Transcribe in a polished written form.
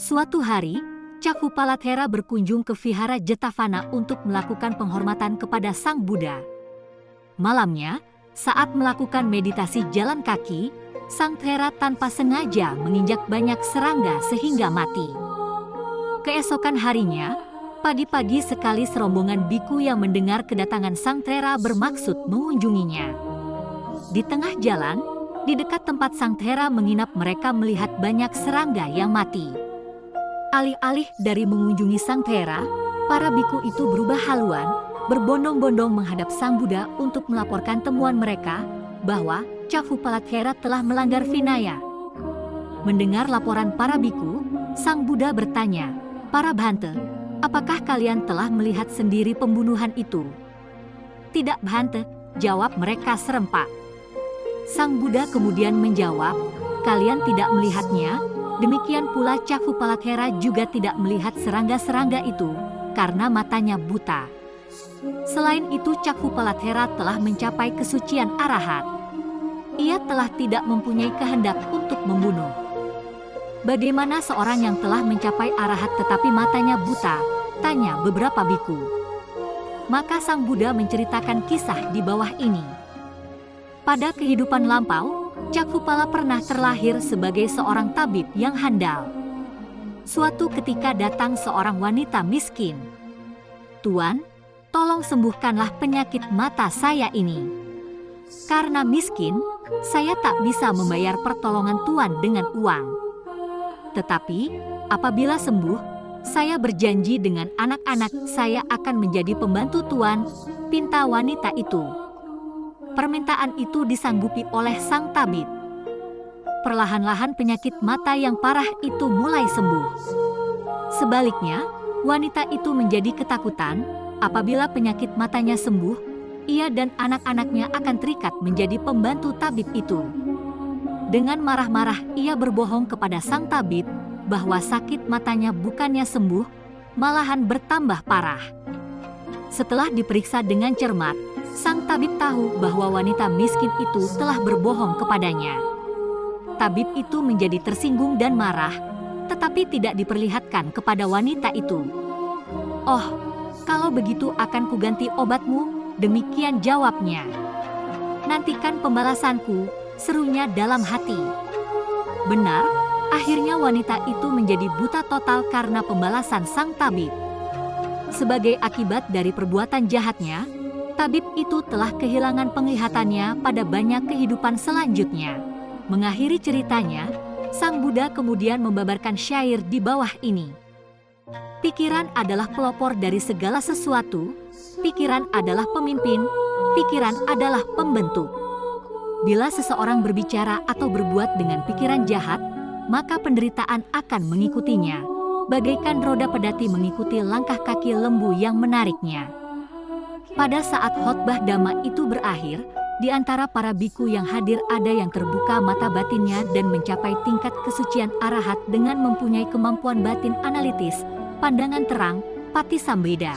Suatu hari, Cakupalathera berkunjung ke Vihara Jetavana untuk melakukan penghormatan kepada Sang Buddha. Malamnya, saat melakukan meditasi jalan kaki, Sang Thera tanpa sengaja menginjak banyak serangga sehingga mati. Keesokan harinya, pagi-pagi sekali serombongan biku yang mendengar kedatangan Sang Thera bermaksud mengunjunginya. Di tengah jalan, di dekat tempat Sang Thera menginap, mereka melihat banyak serangga yang mati. Alih-alih dari mengunjungi Sang Thera, para biku itu berubah haluan, berbondong-bondong menghadap Sang Buddha untuk melaporkan temuan mereka bahwa Cakupalathera telah melanggar Vinaya. Mendengar laporan para biku, Sang Buddha bertanya, "Para Bhante, apakah kalian telah melihat sendiri pembunuhan itu?" "Tidak, Bhante," jawab mereka serempak. Sang Buddha kemudian menjawab, "Kalian tidak melihatnya, demikian pula Cakupalathera juga tidak melihat serangga-serangga itu karena matanya buta. Selain itu, Cakupalathera telah mencapai kesucian arahat. Ia telah tidak mempunyai kehendak untuk membunuh." "Bagaimana seorang yang telah mencapai arahat tetapi matanya buta?" tanya beberapa biku. Maka Sang Buddha menceritakan kisah di bawah ini. Pada kehidupan lampau, Cakupala pernah terlahir sebagai seorang tabib yang handal. Suatu ketika datang seorang wanita miskin. "Tuan, tolong sembuhkanlah penyakit mata saya ini. Karena miskin, saya tak bisa membayar pertolongan Tuan dengan uang. Tetapi, apabila sembuh, saya berjanji dengan anak-anak saya akan menjadi pembantu Tuan," pinta wanita itu. Permintaan itu disanggupi oleh sang tabib. Perlahan-lahan penyakit mata yang parah itu mulai sembuh. Sebaliknya, wanita itu menjadi ketakutan apabila penyakit matanya sembuh, ia dan anak-anaknya akan terikat menjadi pembantu tabib itu. Dengan marah-marah ia berbohong kepada sang tabib bahwa sakit matanya bukannya sembuh, malahan bertambah parah. Setelah diperiksa dengan cermat, sang tabib tahu bahwa wanita miskin itu telah berbohong kepadanya. Tabib itu menjadi tersinggung dan marah, tetapi tidak diperlihatkan kepada wanita itu. "Oh, kalau begitu akan kuganti obatmu," demikian jawabnya. "Nantikan pembalasanku," serunya dalam hati. Benar, akhirnya wanita itu menjadi buta total karena pembalasan sang tabib. Sebagai akibat dari perbuatan jahatnya, tabib itu telah kehilangan penglihatannya pada banyak kehidupan selanjutnya. Mengakhiri ceritanya, Sang Buddha kemudian membabarkan syair di bawah ini. "Pikiran adalah pelopor dari segala sesuatu, pikiran adalah pemimpin, pikiran adalah pembentuk. Bila seseorang berbicara atau berbuat dengan pikiran jahat, maka penderitaan akan mengikutinya, bagaikan roda pedati mengikuti langkah kaki lembu yang menariknya." Pada saat khotbah Dhamma itu berakhir, di antara para biku yang hadir ada yang terbuka mata batinnya dan mencapai tingkat kesucian arahat dengan mempunyai kemampuan batin analitis, pandangan terang, patisambheda.